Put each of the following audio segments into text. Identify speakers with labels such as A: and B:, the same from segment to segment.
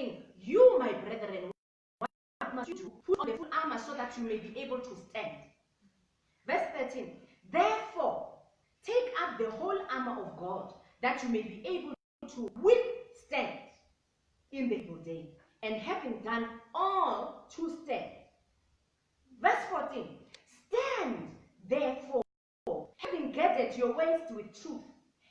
A: saying, you, my brethren, what must you do? Put on the full armor so that you may be able to stand. Verse 13, therefore, take up the whole armor of God, that you may be able to withstand in the evil day, and having done all to stand. Verse 14, stand therefore, having girded your waist with truth,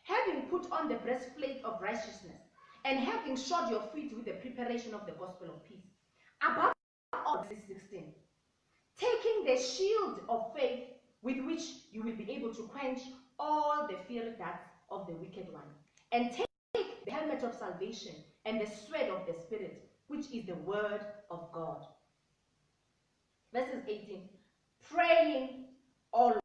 A: having put on the breastplate of righteousness, and having shod your feet with the preparation of the gospel of peace. Above all, verse 16, taking the shield of faith, with which you will be able to quench all the fiery darts of the wicked one, and take the helmet of salvation and the sword of the Spirit, which is the word of God. Verses 18, praying always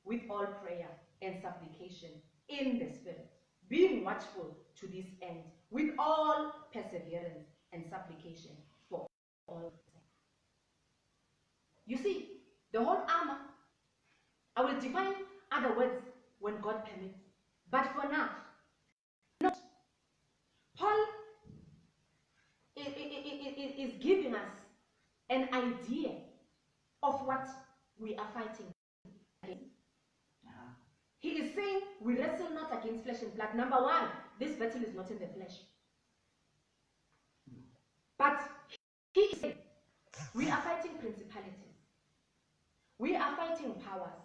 A: with all prayer and supplication in the Spirit, being watchful to this end with all perseverance and supplication for all. You see, the whole armor, I will define other words when God permits. But for now, note, Paul is giving us an idea of what we are fighting against. He is saying we wrestle not against flesh and blood. Number one, this battle is not in the flesh. But he is saying we are fighting principalities. We are fighting powers.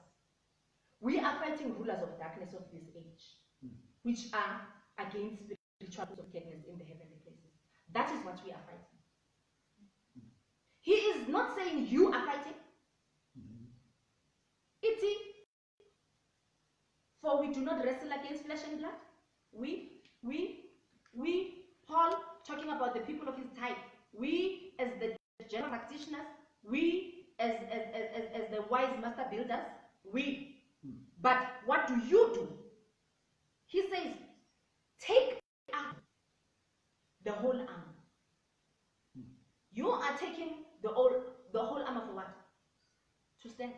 A: We are fighting rulers of darkness of this age, which are against spiritual wickedness in the heavenly places. That is what we are fighting. He is not saying you are fighting. For we do not wrestle against flesh and blood. We, Paul, talking about the people of his type, we as the general practitioners, we as the wise master builders, we. But what do you do? He says, take up the whole armor. You are taking the whole armor for what? To stand.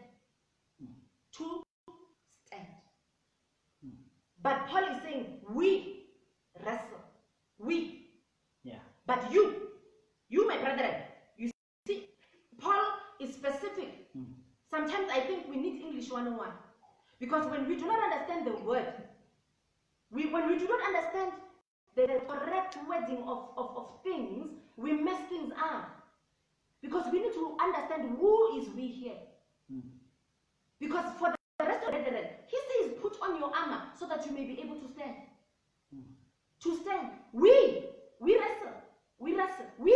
A: To stand. But Paul is saying, we wrestle. We. Yeah. But you, my brethren, you see, Paul is specific. Sometimes I think we need English 101. Because when we do not understand the word, when we do not understand the correct wording of things, we mess things up. Because we need to understand who is we here. Because for the rest of the brethren, he says, put on your armor so that you may be able to stand. To stand. We wrestle. We wrestle. We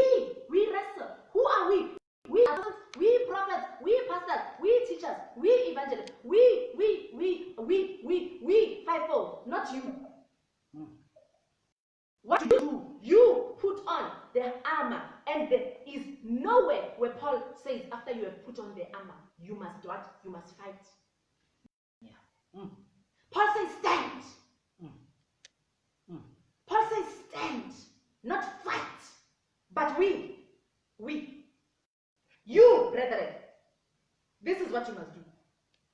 A: wrestle. Who are we? We apostles, we prophets, we pastors, we teachers, we evangelists, we fivefold, not you. What do you do? You put on the armor, and there is nowhere where Paul says after you have put on the armor, you must what? You must fight. Yeah. Paul says stand. Paul says stand, not fight. But you, brethren, this is what you must do.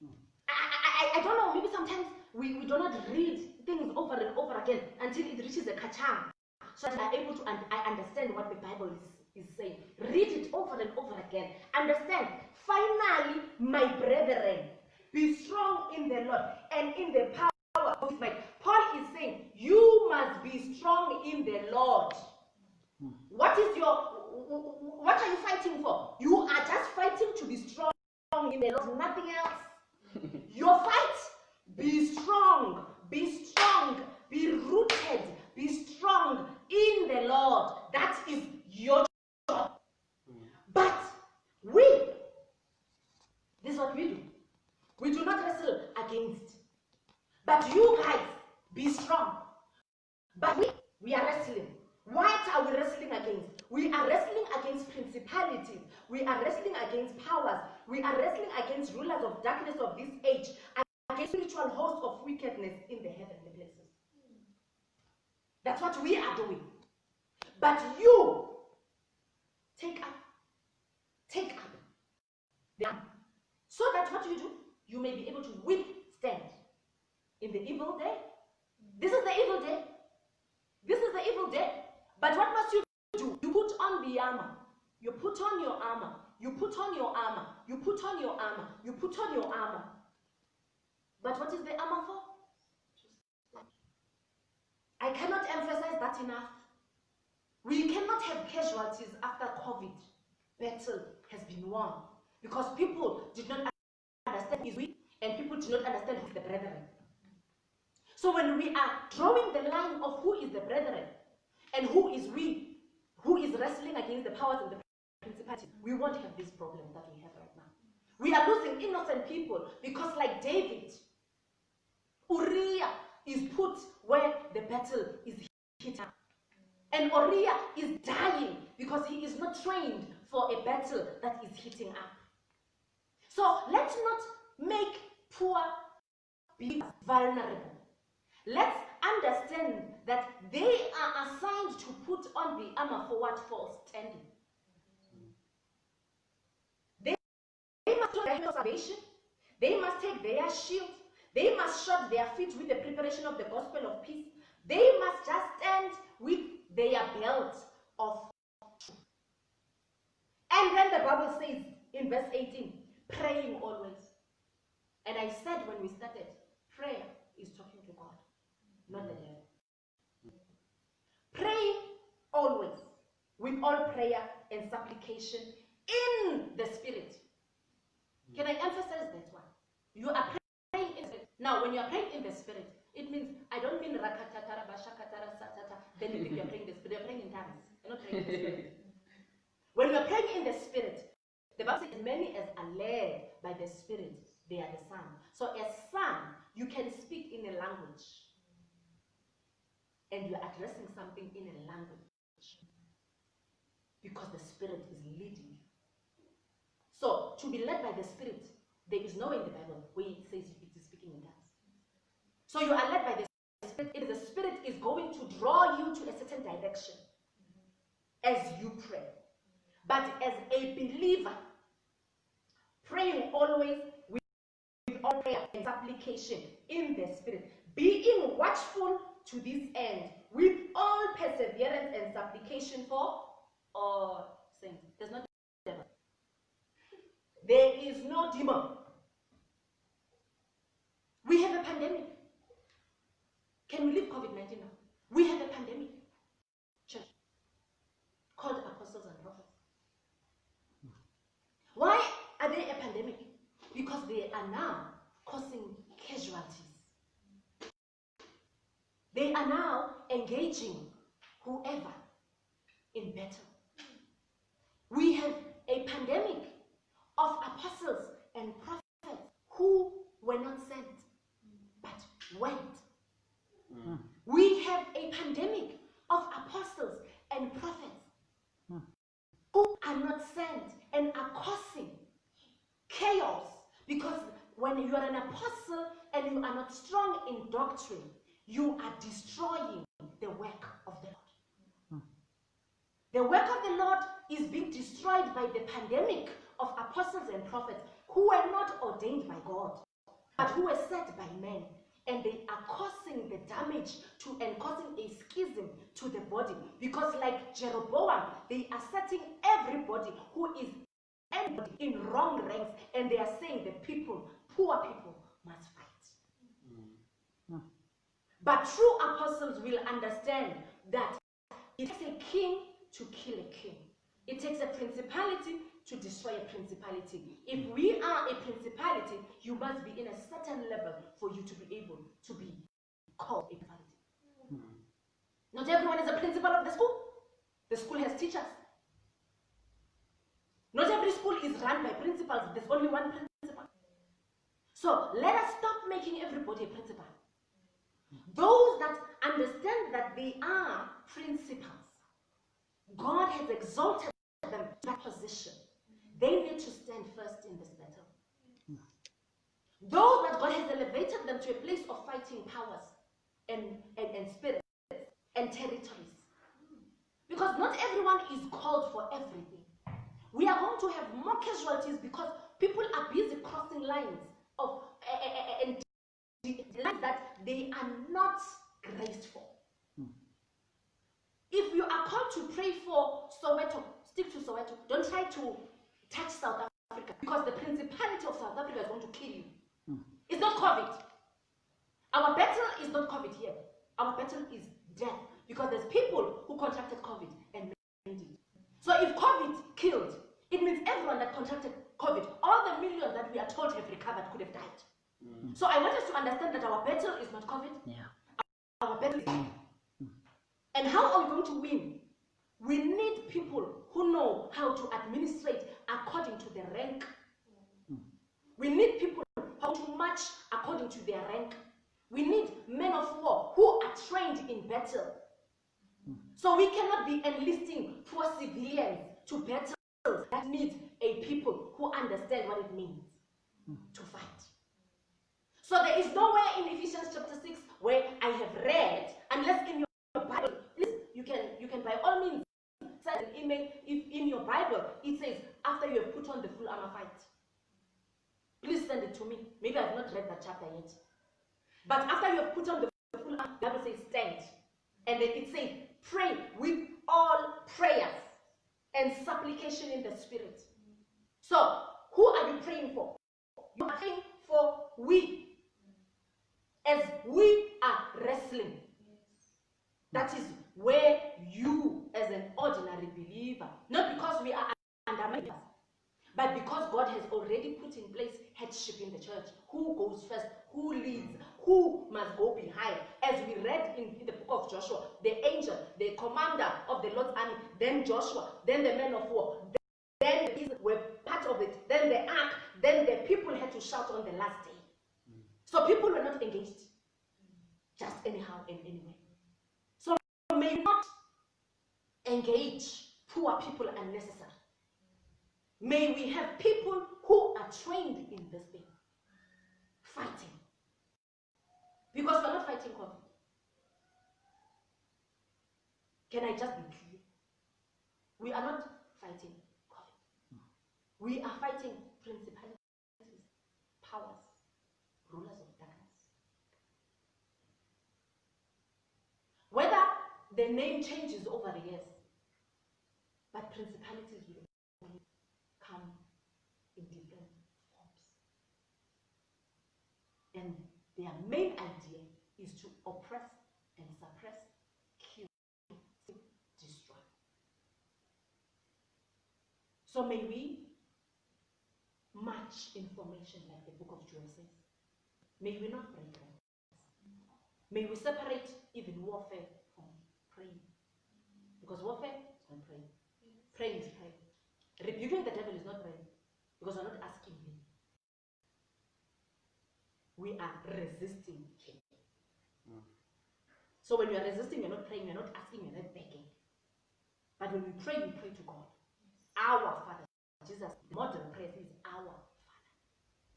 A: I don't know, maybe sometimes we do not read things over and over again until it reaches a kacham, so that I am able to understand what the Bible is saying. Read it over and over again. Understand. Finally, my brethren, be strong in the Lord and in the power of his might. Paul is saying, you must be strong in the Lord. What are you fighting for? You are just fighting to be strong in the Lord, nothing else. Your fight, be strong, be rooted, be strong in the Lord. That is your job. But this is what we do. We do not wrestle against. But you guys, be strong. But we are wrestling. What are we wrestling against? We are wrestling against principalities. We are wrestling against powers. We are wrestling against rulers of darkness of this age, against spiritual hosts of wickedness in the heavenly places. That's what we are doing. But you take up the arm, so that what you do, you may be able to withstand in the evil day. This is the evil day. This is the evil day. But what must you do? You put armor. You put on your armor. You put on your armor. You put on your armor. You put on your armor. But what is the armor for? I cannot emphasize that enough. We cannot have casualties after COVID. Battle has been won because people did not understand who is we, and people did not understand who is the brethren. So when we are drawing the line of who is the brethren and who is we, who is wrestling against the powers and the principalities, we won't have this problem that we have right now. We are losing innocent people because, like David, Uriah is put where the battle is hitting. And Uriah is dying because he is not trained for a battle that is hitting up. So let's not make poor believers vulnerable. Let's understand that they are assigned to put on the armor for what? For standing. They must take their helmet of salvation. They must take their shield. They must shod their feet with the preparation of the gospel of peace. They must just stand with their belt of truth. And then the Bible says in verse 18, praying always. And I said when we started, prayer is talking to God, not the devil. Pray always with all prayer and supplication in the Spirit. Can I emphasize that one? You are praying in the Spirit. Now, when you are praying in the Spirit, it means, I don't mean rakatatara, bashakatara, satata, then you think you're praying in the Spirit. You're praying in tongues. You're not praying in the Spirit. When you're praying in the Spirit, the Bible says, as many as are led by the Spirit, they are the son. So as son, you can speak in a language. And you're addressing something in a language. Because the Spirit is leading you. So, to be led by the Spirit, there is nowhere in the Bible where it says it is speaking in tongues. So you are led by the Spirit. If the Spirit is going to draw you to a certain direction as you pray. But as a believer, praying always with all prayer and supplication in the Spirit, being watchful to this end, with all perseverance and supplication for all saints. There's no devil. There is no demon. We have a pandemic. Can we leave COVID-19 now? We have a pandemic. Church. Called apostles and prophets. Why are they a pandemic? Because they are now causing casualties. They are now engaging whoever in battle. We have a pandemic of apostles and prophets who were not sent, but went. We have a pandemic of apostles and prophets who are not sent and are causing chaos, because when you are an apostle and you are not strong in doctrine, you are destroying the work of the Lord. The work of the Lord is being destroyed by the pandemic of apostles and prophets who were not ordained by God, but who were set by men. And they are causing the damage to and causing a schism to the body. Because like Jeroboam, they are setting everybody who is anybody in wrong ranks, and they are saying the people, poor people, must fight. But true apostles will understand that it takes a king to kill a king. It takes a principality to destroy a principality. If we are a principality, you must be in a certain level for you to be able to be called a principality. Not everyone is a principal of the school. The school has teachers. Not every school is run by principals. There's only one principal. So let us stop making everybody a principal. Those that understand that they are principals, God has exalted them to that position. They need to stand first in this battle. Those that God has elevated them to a place of fighting powers and spirits and territories. Because not everyone is called for everything. We are going to have more casualties because people are busy crossing lines of and lines that they are not graced for. If you are called to pray for Soweto Stick to Soweto. Don't try to touch South Africa, because the principality of South Africa is going to kill you. It's not COVID. Our battle is not COVID here. Our battle is death, because there's people who contracted COVID and made it. So if COVID killed, it means everyone that contracted COVID, all the millions that we are told have recovered, could have died. So I want us to understand that our battle is not COVID. Our battle is and how are we going to win? We need people who know how to administrate according to their rank. We need people how to march according to their rank. We need men of war who are trained in battle. So we cannot be enlisting poor civilians to battles that need a people who understand what it means to fight. So there is nowhere in Ephesians chapter 6 where I have read, unless in your Bible, you can by all means send an email. If in your Bible it says after you have put on the full armor, fight. Please send it to me. Maybe I've not read that chapter yet. But after you have put on the full armor, the Bible says stand. And then it says pray with all prayers and supplication in the spirit. So who are you praying for? You are praying for we. As we are wrestling. That is where you, as an ordinary believer, not because we are undermined, but because God has already put in place headship in the church. Who goes first? Who leads? Who must go behind? As we read in the book of Joshua, the angel, the commander of the Lord's army, then Joshua, then the men of war, then the people were part of it, then the ark, then the people had to shout on the last day. So people were not engaged, just anyhow and anyway. So may not engage poor people unnecessarily. May we have people who are trained in this thing, fighting. Because we're not fighting COVID. Can I just be clear? We are not fighting COVID. We are fighting principalities, powers, rulers of darkness. Whether the name changes over the years, but principalities will come in different forms. And their main idea is to oppress and suppress, kill, destroy. So may we match information like the book of Joel says. May we not break ranks. May we separate even warfare from praying. Because warfare is not praying. Praying is praying. Rebuking the devil is not praying. Because we're not asking him. We are resisting him. So when you are resisting, you're not praying, you're not asking, you're not begging. But when we pray to God. Our Father. Jesus, the model prayer is our Father.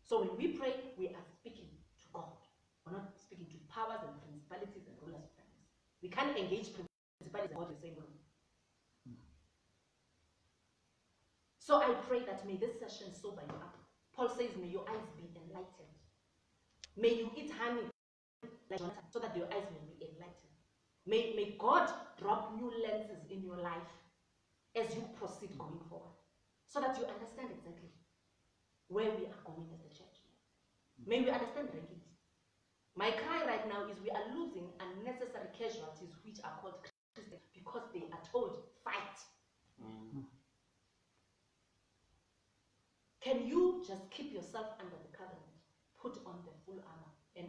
A: So when we pray, we are speaking to God. We're not speaking to powers and principalities and rulers of darkness. We can't engage principalities and God in the same room. So I pray that may this session sober you up. Paul says, may your eyes be enlightened. May you eat honey like Jonathan, so that your eyes may be enlightened. May God drop new lenses in your life as you proceed going forward, so that you understand exactly where we are going as a church. May we understand rankings. My cry right now is we are losing unnecessary casualties which are called Christians because they are told, fight. Can you just keep yourself under the covenant, put on the full armor, and